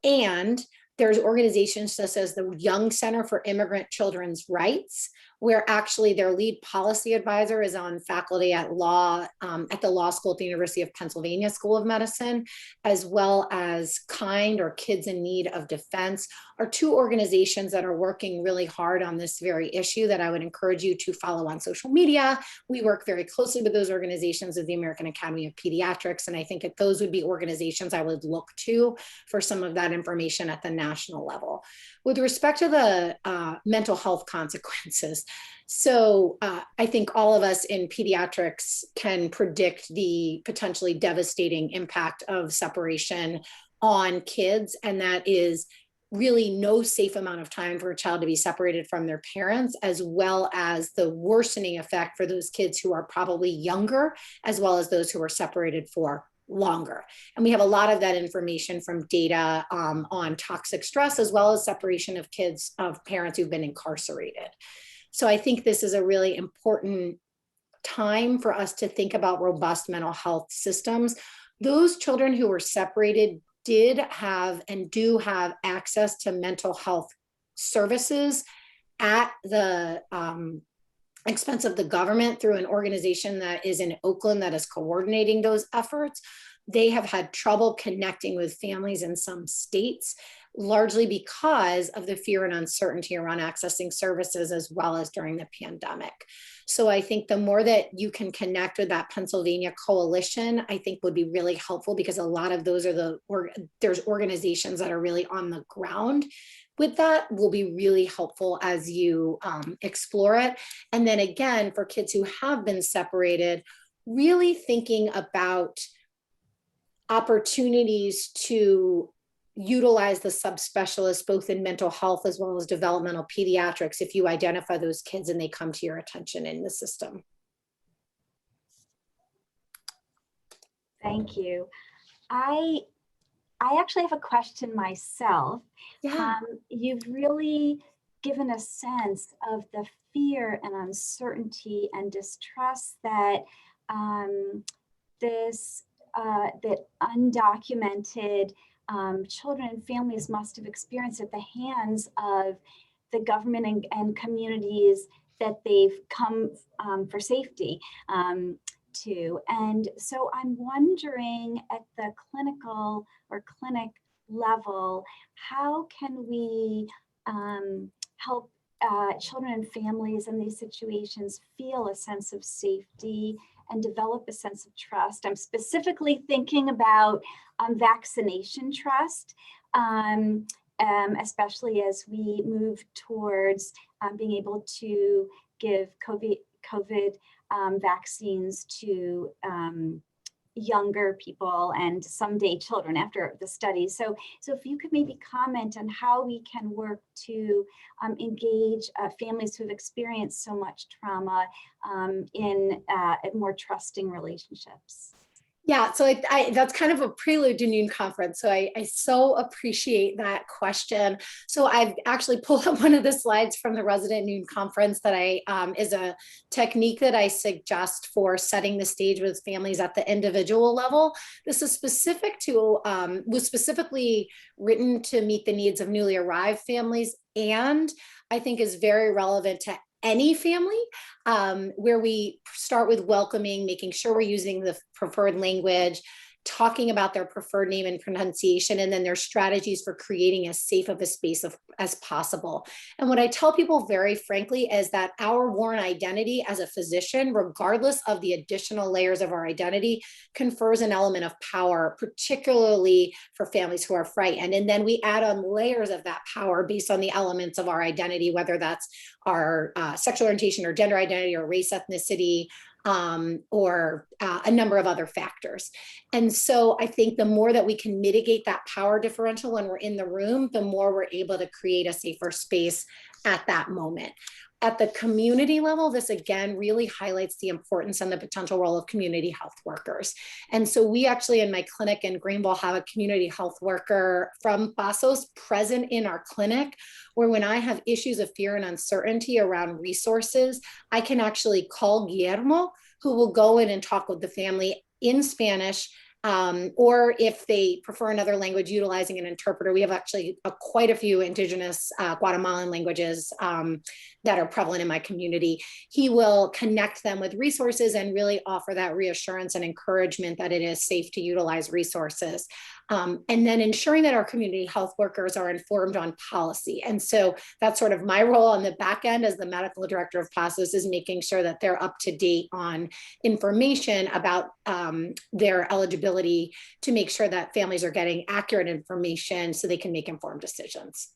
And there's organizations such as the Young Center for Immigrant Children's Rights, where actually their lead policy advisor is on faculty at law at the law school at the University of Pennsylvania School of Medicine, as well as KIND, or Kids in Need of Defense, are two organizations that are working really hard on this very issue that I would encourage you to follow on social media. We work very closely with those organizations of the American Academy of Pediatrics, and I think that those would be organizations I would look to for some of that information at the national level. With respect to the mental health consequences, so I think all of us in pediatrics can predict the potentially devastating impact of separation on kids, and that is really no safe amount of time for a child to be separated from their parents, as well as the worsening effect for those kids who are probably younger, as well as those who are separated for longer. And we have a lot of that information from data on toxic stress, as well as separation of kids of parents who've been incarcerated. So I think this is a really important time for us to think about robust mental health systems. Those children who were separated did have and do have access to mental health services at the expense of the government through an organization that is in Oakland that is coordinating those efforts. They have had trouble connecting with families in some states. largely because of the fear and uncertainty around accessing services, as well as during the pandemic. So I think the more that you can connect with that Pennsylvania coalition, I think would be really helpful, because a lot of those are there's organizations that are really on the ground with that, will be really helpful as you explore it. And then again, for kids who have been separated, really thinking about opportunities to utilize the subspecialists both in mental health as well as developmental pediatrics if you identify those kids and they come to your attention in the system. Thank you. I actually have a question myself. Yeah. You've really given a sense of the fear and uncertainty and distrust that that undocumented children and families must have experienced at the hands of the government and communities that they've come for safety to. And so I'm wondering, at the clinical or clinic level, how can we help children and families in these situations feel a sense of safety and develop a sense of trust? I'm specifically thinking about vaccination trust, especially as we move towards being able to give COVID vaccines to younger people and someday children after the study. So if you could maybe comment on how we can work to engage families who have experienced so much trauma in more trusting relationships. Yeah, so that's kind of a prelude to Noon Conference. So I so appreciate that question. So I've actually pulled up one of the slides from the Resident Noon Conference that is a technique that I suggest for setting the stage with families at the individual level. This is specific to, was specifically written to meet the needs of newly arrived families, and I think is very relevant to any family, where we start with welcoming, making sure we're using the preferred language, talking about their preferred name and pronunciation, and then their strategies for creating as safe of a space as possible. And what I tell people very frankly is that our worn identity as a physician, regardless of the additional layers of our identity, confers an element of power, particularly for families who are frightened. And then we add on layers of that power based on the elements of our identity, whether that's our sexual orientation or gender identity or race, ethnicity, or a number of other factors. And so I think the more that we can mitigate that power differential when we're in the room, the more we're able to create a safer space at that moment. At the community level, this again really highlights the importance and the potential role of community health workers. And so we actually in my clinic in Greenville have a community health worker from Pasos present in our clinic, where when I have issues of fear and uncertainty around resources, I can actually call Guillermo, who will go in and talk with the family in Spanish, or if they prefer another language, utilizing an interpreter. We have actually quite a few indigenous Guatemalan languages that are prevalent in my community. He will connect them with resources and really offer that reassurance and encouragement that it is safe to utilize resources. And then ensuring that our community health workers are informed on policy. And so that's sort of my role on the back end as the medical director of Pasos, is making sure that they're up to date on information about their eligibility, to make sure that families are getting accurate information so they can make informed decisions.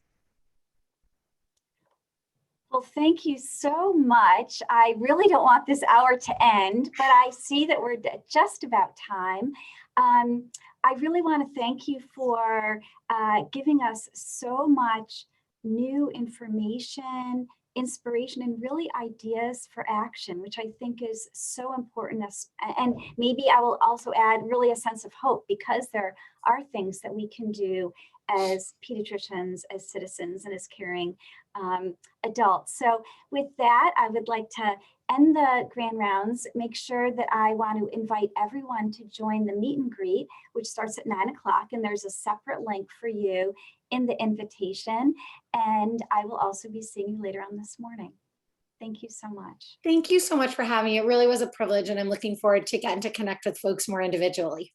Well, thank you so much. I really don't want this hour to end, but I see that we're just about time. I really want to thank you for giving us so much new information, inspiration, and really ideas for action, which I think is so important. And maybe I will also add really a sense of hope, because there are things that we can do as pediatricians, as citizens, and as caring adults. So with that, I would like to end the Grand Rounds. Make sure that I want to invite everyone to join the meet and greet, which starts at 9 o'clock, and there's a separate link for you in the invitation. And I will also be seeing you later on this morning. Thank you so much. Thank you so much for having me. It really was a privilege, and I'm looking forward to getting to connect with folks more individually.